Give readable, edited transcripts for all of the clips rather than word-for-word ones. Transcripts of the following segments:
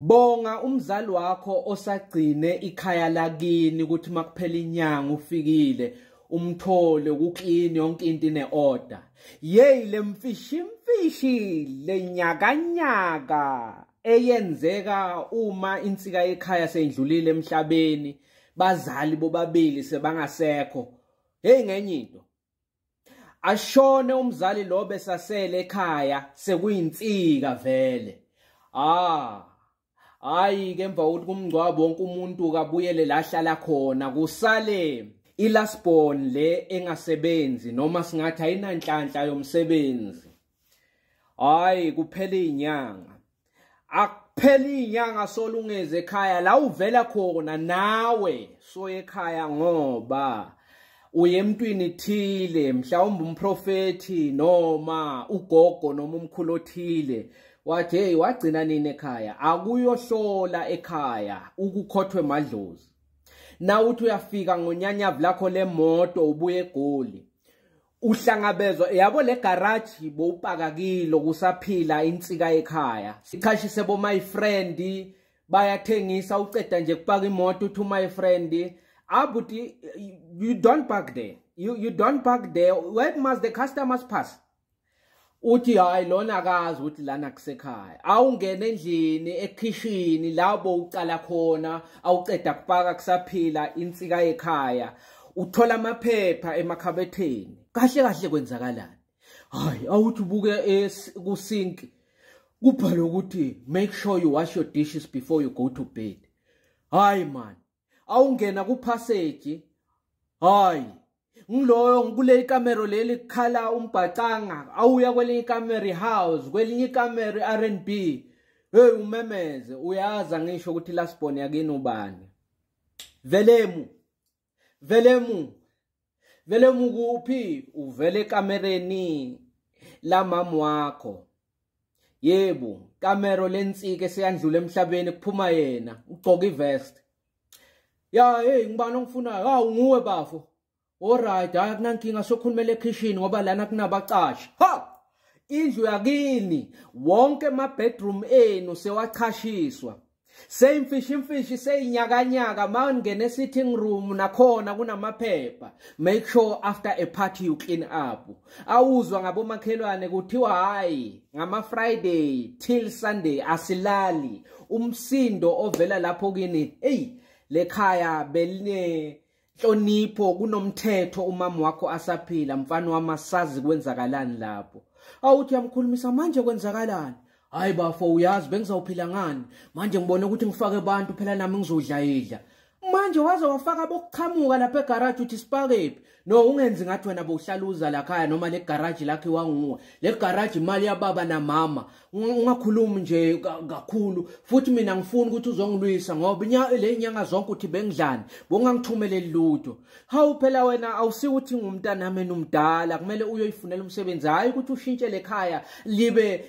Bonga umzali wakho osagcine ikhaya lakini ukuthi makuphela inyanga ufikile umthole ukuclean yonke into ine-order. Yey lemfishi lenyakanyaka eyenzeka uma insika ekhaya seyidlulile emhlabeni bazali bobabili sebangasekho. Hey ngenye into ashone umzali lo besasele ekhaya sekuyinsika vele. Hayi ke emva kokuthi kumngcwabo wonke umuntu kabuyele la hlala khona kusale ilasbon le engasebenzi noma singathi ayinanhlanhla yomsebenzi. Hayi kuphela inyanga. Akuphela inyanga solungeze ekhaya la uvela khona nawe so ekhaya ngoba uye emntwini thile mhlawumbe umprofeti noma ugogo noma umkhulu othile wathi hey wagcina nini ekhaya akuyohlola ekhaya ukukhothwe madlozi. Na uthi uyafika ngonyanyavu lakho lemoto ubuye eGoli uhlangabezwa yabo le garage bowupaka kilo kusaphila insika ekhaya sichashise bo my friend bayathengisa uceda nje kupaka imoto uthi my friend abuti you don't park there you don't park there where must the customers pass. Uthi hayi lona akazi ukuthi lana kusekhaya awungene endlini ekitchen labo uqala khona awuceda kupaka kusaphila insika ekhaya uthola amaphepha emakhabetheni kahle kahle kwenzakalani. Hayi awuthi ubuke kusink kubhalwe ukuthi make sure you wash your dishes before you go to bed. Hayi man awungena ku passage hayi ngiloyo ngikule ikamera leli khala umbhacanga awuya kwelinye ikamera house kwelinye ikamera R&B hey umemeze uyaza ngisho ukuthi lasbon yakini ubani. Velemu kuphi uvele ekamereni la mama wakho. Yebo kamera lensike seyandlula emhlabeni kuphuma yena ugqoka ivest. Ya hey ngibani ongifunayo hawu nguwe bafo. Alright akunankinga sokhulumela ekitchen ngoba lana kunabaqashi. Indlu yakini wonke ama bedroom enu sewachashiswa. Seyimfishi seyinyakanyaka mawungena sitting room nakhona kunamaphepha. Make sure after a party you clean up. Awuzwa ngabomakhelwane kuthiwa hayi ngama Friday till Sunday asilali. Umsindo ovela lapho kini hey lekhaya beline hlonipho kunomthetho umama wakho asaphila mfana wamasazi kwenzakalani lapho. Awuthi yamkhulumisa manje kwenzakalani. Hayi bafo uyazi bengizawuphila ngani manje ngibone ukuthi ngifake abantu phela nami ngizodla idla manje waze wafaka bokuchamuka lapha egarage uthi sipakephi. No ungenzi ngathi wena bowuhlaluza la khaya noma le garage lakhe wanguwa le garage imali yababa na mama ungakhulumi nje kakhulu futhi mina ngifuna ukuthi uzongilwisa ngoba le nyanga zonke uthi bengidlani bongangithumeleli lutho. Hawu phela wena awusi uthi ngumntana nami nomdala kumele uyoyifunela umsebenzi hayi ukuthi ushintshe lekhaya libe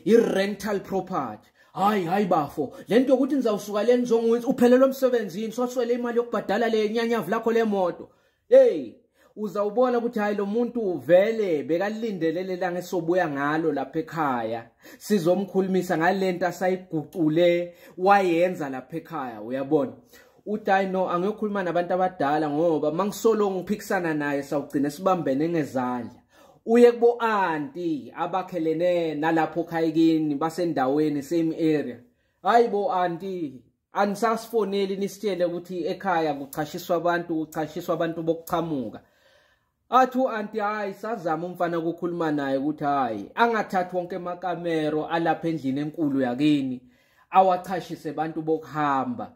i-rental property. Hayi bafo lento ukuthi nizawusuka le nizongithi uphelele umsebenzini soswele imali yokubhadala le nyanyavu lakho lemoto. Hey uzawubona ukuthi hayi lo muntu vele bekalindelele la ngesobuya ngalo lapha ekhaya sizomkhulumisa ngalento asayigucule wayenza lapha ekhaya uyabona. Uthi hayi no angiyokhuluma nabantu abadala ngoba mangisolo ngiphikisana naye sawugcina sibambene ngezandla. Uye kubo auntie abakhelene nalapho khayikini basendaweni same area. Hayi bo auntie anisasifoneli nisitshele ukuthi ekhaya kuchashiswa abantu bokuchamuka. Athi auntie hayi sazama umfana ukukhuluma naye ukuthi hayi angathathi wonke emakamero alapha endlini enkulu yakini awachashise abantu bokuhamba.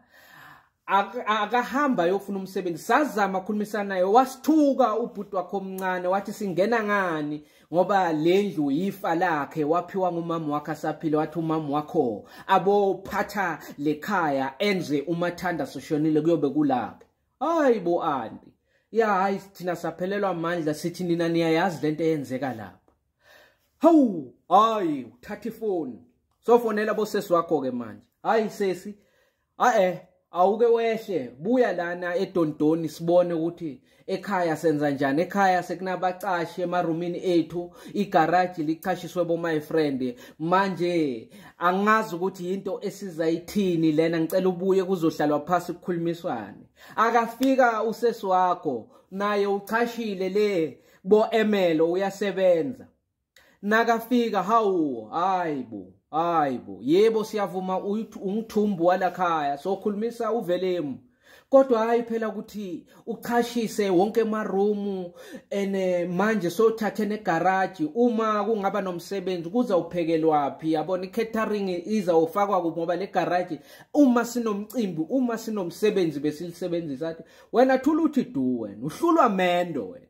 Akahamba yofuna umsebenzi sazama ukukhulumisana naye wasithuka ubhuti wakho omncane wathi singena ngani ngoba lendlu yifa lakhe waphiwa ngumama wakhe asaphila wathi umama wakho abophatha lekhaya enze umathanda soshonile kuyobe kulapha. Hayi bo auntie ya hayi thina saphelelwa amandla sithi nina niyayazi lento eyenzeka lapha. Hawu hayi uthatha ifoni sofonela bosesi wakho ke manje. Hayi sesi awuke wehle buya lana eDondoni sibone ukuthi ekhaya senza njani. Ekhaya sekunabacashi emarumini ethu, igarage lichashiswe bo my friend. Manje angazi ukuthi into esizayithini lena, ngicela ubuye kuzohlalwa phasi kukhulumiswane. Akafika usesi wakho naye uchashile le bo Emelo uyasebenza. Nakafika hawu hayibo yebo siyavuma ungithumbu walakhaya sokhulumisa uVelemu, kodwa hayi phela ukuthi uchashise wonke emarumu ene manje sothathe negarage. Uma kungaba nomsebenzi kuza uphekelwapi? Yabona i-catering izawufakwa ngoba le garage uma sinomcimbi, uma sinomsebenzi besilisebenzisa. Athi wena thula uthi du, wena uhlulwa mendo wena.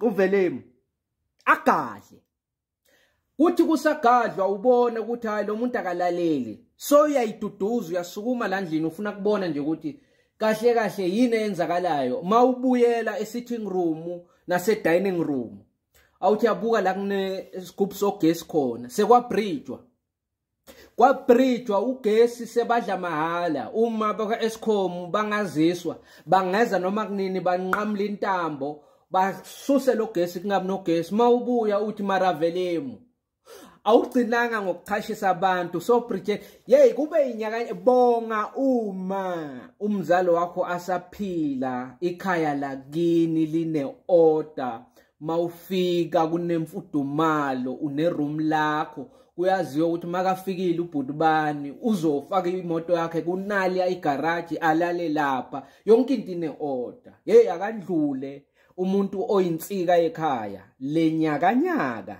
uVelemu agadle uthi kusagadlwa ubona ukuthi hayi lo muntu akalaleli, so uyayiduduza uyasukuma la ndlini ufuna kubona nje ukuthi kahle kahle yini eyenzakalayo. Mawubuyela e-sitting room nase dining room awuthi yabuka la kune isigubhu sogesi khona kwabridgewa ugesi sebadla mahala. Uma baka Eskom bangaziswa bangeza noma kunini banqamla intambo basuse lo gesi kungabi nogesi. Mawubuya uthi maravelemu awugcinanga ngokuchashisa abantu. So bridge hey kube inyaka bonga uma umzalo wakho asaphila, ikhaya lakini line order, mawufika kunemfudumalo uneroom lakho, kuyaziwa ukuthi makafikile ubhuti bani uzofaka imoto yakhe kunali igarage alale lapha, yonke into ine order. Hey akandlule umuntu oyinsika ekhaya lenyakanyaka